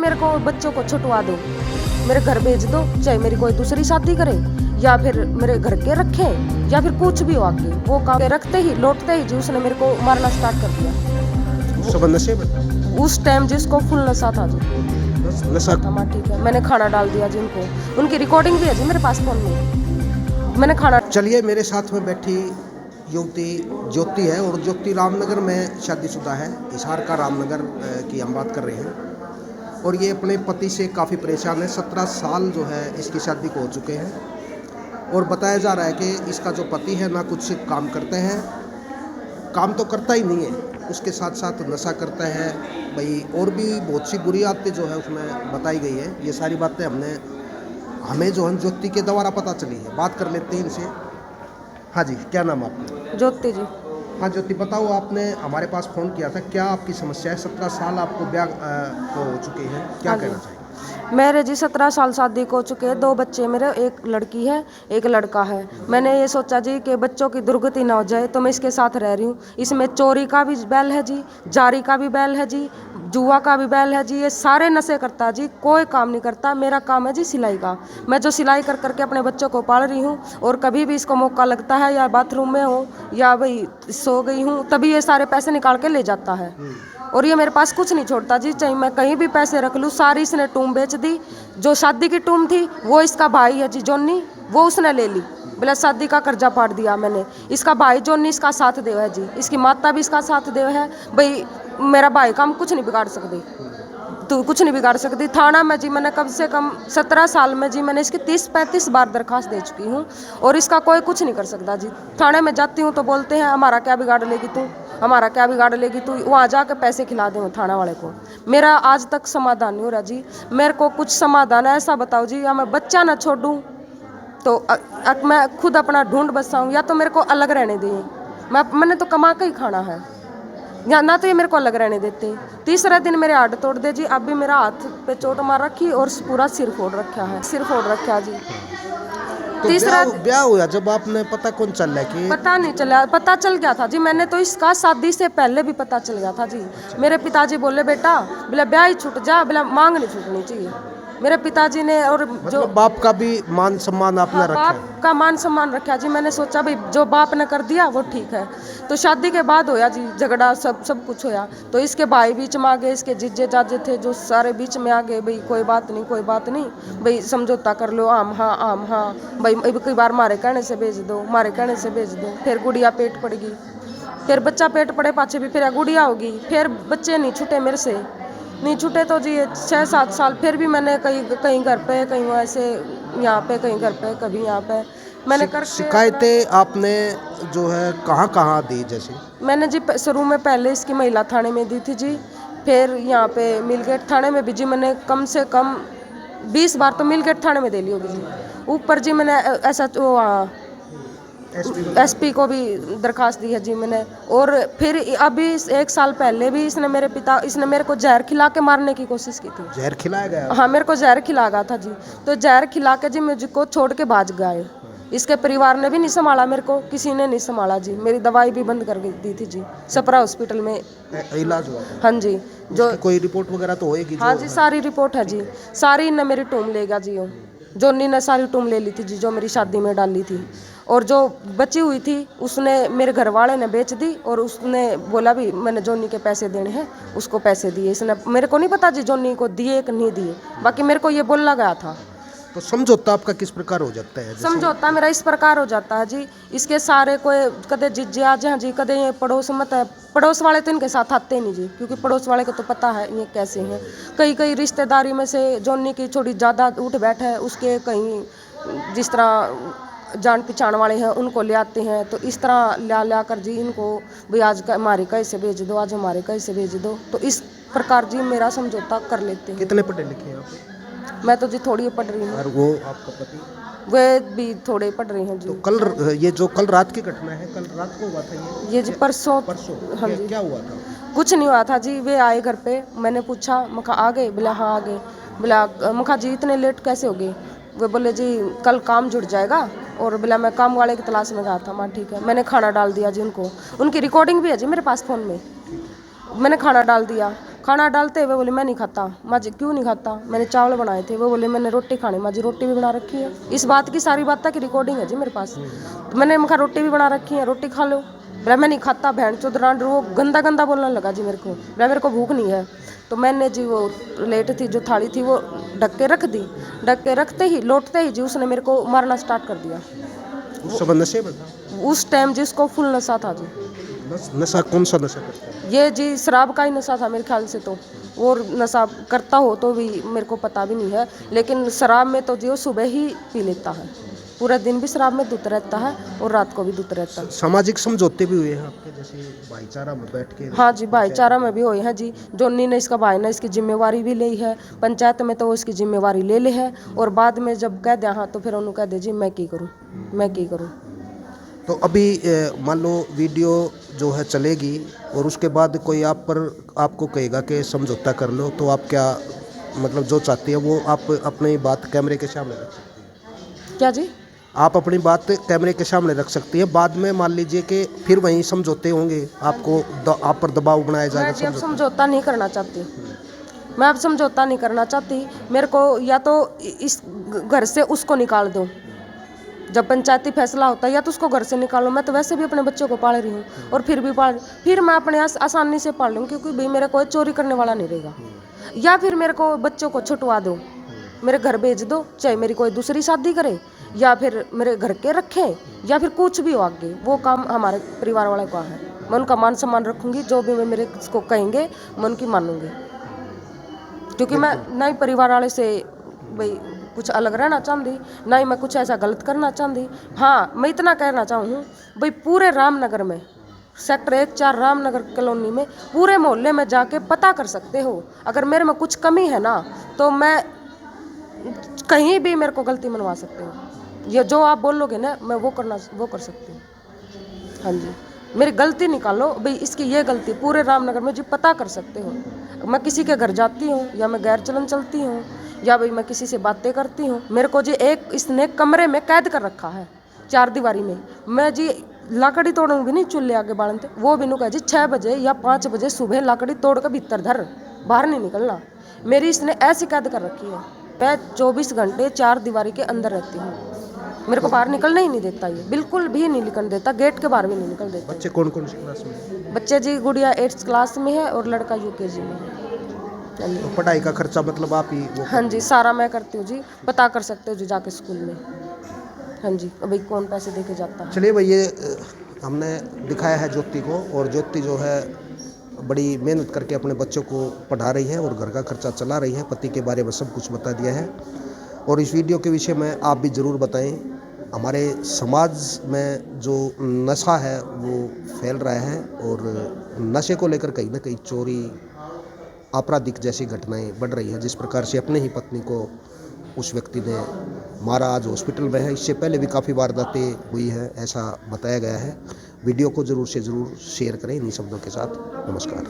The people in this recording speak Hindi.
मेरे को बच्चों को छुटवा दो, मेरे घर भेज दो, चाहे मेरी कोई दूसरी शादी करे या फिर मेरे घर के रखे या फिर कुछ भी हो आगे। वो काम रखते ही लौटते ही जी उसने मेरे को मारना स्टार्ट कर दिया। उस टाइम जिसको फुल नशा था जी, नशा था। ठीक है, मैंने खाना डाल दिया जी उनको, उनकी रिकॉर्डिंग भी है जी मेरे पास फोन में, मैंने खाना। चलिए, मेरे साथ में बैठी युवती ज्योति है और ज्योति रामनगर में शादीशुदा है, हिसार का रामनगर की हम बात कर रहे हैं। और ये अपने पति से काफ़ी परेशान है। 17 साल जो है इसकी शादी को हो चुके हैं और बताया जा रहा है कि इसका जो पति है ना कुछ काम करते हैं, काम तो करता ही नहीं है, उसके साथ साथ नशा करता है भाई, और भी बहुत सी बुरी आदतें जो है उसमें बताई गई है। ये सारी बातें हमें जो है ज्योति के द्वारा पता चली है। बात कर लेते हैं इनसे। हाँ जी, क्या नाम आपका? ज्योति जी। हाँ ज्योति, बताओ, आपने हमारे पास फ़ोन किया था, क्या आपकी समस्या है? 17 साल आपको ब्याह को हो चुके हैं, क्या कहना चाहिए? मेरे जी 17 साल शादी को चुके हैं, 2 बच्चे मेरे, एक लड़की है एक लड़का है। मैंने ये सोचा जी कि बच्चों की दुर्गति ना हो जाए तो मैं इसके साथ रह रही हूँ। इसमें चोरी का भी बैल है जी, जारी का भी बैल है जी, जुआ का भी बैल है जी, ये सारे नशे करता है जी, कोई काम नहीं करता। मेरा काम है जी सिलाई का, मैं जो सिलाई कर करके अपने बच्चों को पाल रही हूँ। और कभी भी इसको मौका लगता है या बाथरूम में हो या भाई सो गई हूँ तभी ये सारे पैसे निकाल के ले जाता है। और ये मेरे पास कुछ नहीं छोड़ता जी, चाहे मैं कहीं भी पैसे रख लूँ। सारी इसने टूम बेच दी, जो शादी की टूम थी वो इसका भाई है जी जोनी, वो उसने ले ली, बोला शादी का कर्जा पाट दिया मैंने। इसका भाई जोनी इसका साथ देव है जी, इसकी माता भी इसका साथ देव है। भाई मेरा भाई का हम कुछ नहीं बिगाड़ सकते, तू कुछ नहीं बिगाड़ सकती। थाना में जी मैंने कम से कम 17 साल में जी मैंने इसकी 30-35 बार दरखास्त दे चुकी हूँ और इसका कोई कुछ नहीं कर सकता जी। थाने में जाती हूँ तो बोलते हैं हमारा क्या बिगाड़ लेगी तू, हमारा क्या बिगाड़ लेगी तू, वहाँ जाके पैसे खिला दे थाना वाले को। मेरा आज तक समाधान नहीं हो रहा जी, मेरे को कुछ समाधान ऐसा बताओ जी, या मैं बच्चा ना छोड़ूँ तो मैं खुद अपना ढूंढ बसाऊँ, या तो मेरे को अलग रहने दें। मैंने तो कमा के ही खाना है, या ना तो ये मेरे को अलग रहने देते। तीसरा दिन मेरे हाथ तोड़ दे जी, अब भी मेरा हाथ पे चोट मार रखी और पूरा सिर फोड़ रखा है, सिर फोड़ रखा जी। तो तीसरा ब्याह हुआ जब आपने, पता कौन चल रहा है कि? पता नहीं चला, पता चल गया था जी, मैंने तो इसका शादी से पहले भी पता चल गया था जी। मेरे पिताजी बोले बेटा बोला ब्याह ही छूट जा, बोला मांग नहीं छूटनी चाहिए मेरे पिताजी ने। और जो बाप का भी मान सम्मान आपने रखा है? बाप का मान सम्मान रखा जी। मैंने सोचा भाई जो बाप ने कर दिया वो ठीक है। तो शादी के बाद होया जी झगड़ा, सब कुछ होया। तो इसके भाई बीच में आ गए, इसके जीजे जाजे थे जो सारे बीच में आ गए, भाई कोई बात नहीं कोई बात नहीं, भाई समझौता कर लो, आम हाँ भाई, कई बार मारे कहने से भेज दो, मारे कहने से भेज दो। फिर गुड़िया पेट पड़ेगी, फिर बच्चा पेट पड़े पाछे भी फिर गुड़िया होगी, फिर बच्चे नहीं छूटे मेरे से, नहीं छूटे तो जी 6-7 साल फिर भी मैंने कहीं घर पे, कहीं ऐसे यहाँ पे, कहीं घर पे, कभी यहाँ पे मैंने कर। शिकायतें आपने जो है कहाँ दी? जैसे मैंने जी शुरू में पहले इसकी महिला थाने में दी थी जी, फिर यहाँ पे मिलगेट थाने में भी जी मैंने कम से कम 20 बार तो मिलगेट थाने में दे ली होगी जी। ऊपर जी मैंने ऐसा एसपी को भी दरखास्त दी है जी मैंने। और फिर अभी 1 साल पहले भी इसने मेरे को जहर खिला के मारने की कोशिश की थी। जहर खिलाया गया? हाँ, मेरे को जहर खिला गया था जी। तो जहर खिला के जी मुझको छोड़ के भाग गए। इसके परिवार ने भी नहीं संभाला, मेरे को किसी ने नहीं संभाला जी। मेरी दवाई भी बंद कर दी थी जी, सपरा हॉस्पिटल में इलाज हुआ था? हाँ जी। जो कोई रिपोर्ट वगैरह तो होएगी? हाँ जी, सारी रिपोर्ट है जी, सारी ने मेरी टूम लेगा जी। जोनी ने सारी टूम ले ली थी जी, जो मेरी शादी में डाली थी। और जो बची हुई थी उसने मेरे घर वाले ने बेच दी, और उसने बोला भी मैंने जोनी के पैसे देने हैं, उसको पैसे दिए। इसने, मेरे को नहीं पता जी जोनी को दिए कि नहीं दिए, बाकी मेरे को ये बोला गया था। तो समझौता आपका किस प्रकार हो जाता है? समझौता मेरा इस प्रकार हो जाता है जी, इसके सारे कोई कदे जिज्जे आ जाए जी, कदे ये पड़ोस मत है, पड़ोस वाले तो इनके साथ आते नहीं जी, क्योंकि पड़ोस वाले को तो पता है ये कैसे हैं। कई रिश्तेदारी में से जोनी की थोड़ी ज़्यादा उठ बैठ है, उसके कहीं जिस तरह जान पहचान वाले हैं उनको ले आते हैं। तो इस तरह ला कर जी इनको भाई आज हमारे कैसे भेज दो, आज हमारे कैसे भेज दो। तो इस प्रकार जी मेरा समझौता कर लेते हैं। कितने पढ़े लिखे हैं आप? मैं तो जी थोड़ी पढ़ रही हूँ। और वो आपका पति? वे भी थोड़े पढ़ रहे हैं जी। तो कल रात की घटना है, कल रात को हुआ था ये जी परसों। हाँ जी। क्या हुआ था? कुछ नहीं हुआ था जी, वे आए घर पे, मैंने पूछा, मखा आ गए? बोला हाँ आ गए। बोला मखा जी इतने लेट कैसे हो गए? वे बोले जी कल काम जुड़ जाएगा। और बोला मैं काम वाले की तलाश में गया था। माँ ठीक है, मैंने खाना डाल दिया जी उनको, उनकी रिकॉर्डिंग भी है जी मेरे पास फ़ोन में। मैंने खाना डाल दिया, खाना डालते हुए बोले मैं नहीं खाता। माँ जी क्यों नहीं खाता? मैंने चावल बनाए थे। वो बोले मैंने रोटी खानी। माँ जी रोटी भी बना रखी है। इस बात की सारी बात की रिकॉर्डिंग है जी मेरे पास। तो मैंने कहा रोटी भी बना रखी है, रोटी खा लो। बोला मैं नहीं खाता। बहन चौधरान वो गंदा गंदा बोलने लगा जी मेरे को। बोला मेरे को भूख नहीं है। तो मैंने जी वो प्लेट थी, जो थाली थी, वो ढक के रख दी। ढक के रखते ही लौटते ही जी उसने मेरे को मारना स्टार्ट कर दिया। उस समय नशे में था? उस टाइम जिसको फुल नशा था जी। नशा कौन सा नशा करता है? ये जी शराब का ही नशा था मेरे ख्याल से। तो और नशा करता हो तो भी मेरे को पता भी नहीं है, लेकिन शराब में तो जी वो सुबह ही पी लेता है। पूरा दिन भी शराब में धुत रहता है और रात को भी धुत रहता है। सामाजिक समझौते भी हुए हैं आपके, जैसे भाईचारा में बैठ के? हाँ जी, भाईचारा में भी हुए हैं जी। जोनी ने, इसका भाई ने इसकी जिम्मेवारी भी ली है। पंचायत में तो वो इसकी जिम्मेवारी ले ली है, और बाद में जब कह दिया हाँ तो फिर उन्होंने कह दिया जी मैं की करूँ, मैं की करूँ। तो अभी मान लो वीडियो जो है चलेगी और उसके बाद कोई आप पर आपको कहेगा कि समझौता कर लो, तो आप क्या मतलब जो चाहती है वो आप अपनी बात कैमरे के सामने रख सकती हैं? क्या जी? आप अपनी बात कैमरे के सामने रख सकती हैं। बाद में मान लीजिए कि फिर वहीं समझौते होंगे, आपको आप पर दबाव बनाया मैं जाएगा। जी अब समझौता नहीं करना चाहती। मैं अब समझौता नहीं करना चाहती। मेरे को या तो इस घर से उसको निकाल दो, जब पंचायती फैसला होता है, या तो उसको घर से निकालो। मैं तो वैसे भी अपने बच्चों को पाल रही हूँ, और फिर मैं अपने आसानी से पाल लूँ, क्योंकि भाई मेरा कोई चोरी करने वाला नहीं रहेगा। या फिर मेरे को बच्चों को छुटवा दो, मेरे घर भेज दो, चाहे मेरी कोई दूसरी शादी करे, या फिर मेरे घर के रखें, या फिर कुछ भी हो आगे, वो काम हमारे परिवार वाले का है। मैं उनका मान सम्मान रखूँगी। जो भी मेरे को कहेंगे मैं उनकी मानूंगी, क्योंकि मैं ना ही परिवार वाले से भाई कुछ अलग रहना चाहती, ना ही मैं कुछ ऐसा गलत करना चाहती। हाँ, मैं इतना कहना चाहूँ भाई, पूरे रामनगर में सेक्टर 1-4 रामनगर कॉलोनी में पूरे मोहल्ले में जाके पता कर सकते हो। अगर मेरे में कुछ कमी है ना, तो मैं कहीं भी मेरे को गलती मनवा सकते हो। ये जो आप बोलोगे ना, मैं वो कर सकती हूँ। हाँ जी, मेरी गलती निकालो भाई, इसकी ये गलती पूरे रामनगर में जी पता कर सकते हो। मैं किसी के घर जाती हूँ, या मैं गैर चलन चलती हूँ, या भाई मैं किसी से बातें करती हूँ, मेरे को जी इसने कमरे में कैद कर रखा है, 4 दीवारी में। मैं जी लाकड़ी तोड़ूंगी नहीं, चूल्हे आगे बालते वो भी कहा जी 6 बजे या 5 बजे सुबह लाकड़ी तोड़ कर भीतर धर, बाहर नहीं निकलना। मेरी इसने ऐसी कैद कर रखी है। मैं 24 घंटे 4 दीवारी के अंदर रहती हूँ। मेरे को बाहर निकलना ही नहीं देता, ये बिल्कुल भी नहीं निकल देता, गेट के बाहर भी नहीं निकल देता। बच्चे कौन कौन सी क्लास में? बच्चे जी, गुड़िया 8th क्लास में है और लड़का UKG में है। तो पढ़ाई का खर्चा मतलब आप ही वो? हाँ जी, सारा मैं करती हूँ जी। पता कर सकते हो जी जाके स्कूल में। हाँ जी, भाई कौन पैसे दे के जाता है। चलिए भाई, ये हमने दिखाया है ज्योति को, और ज्योति जो है बड़ी मेहनत करके अपने बच्चों को पढ़ा रही है और घर का खर्चा चला रही है। पति के बारे में सब कुछ बता दिया है, और इस वीडियो के विषय में आप भी ज़रूर बताएं। हमारे समाज में जो नशा है वो फैल रहा है, और नशे को लेकर कहीं ना कहीं चोरी, आपराधिक जैसी घटनाएं बढ़ रही हैं। जिस प्रकार से अपने ही पत्नी को उस व्यक्ति ने मारा, आज हॉस्पिटल में है। इससे पहले भी काफ़ी वारदातें हुई हैं, ऐसा बताया गया है। वीडियो को ज़रूर से ज़रूर शेयर करें इन्हीं शब्दों के साथ। नमस्कार।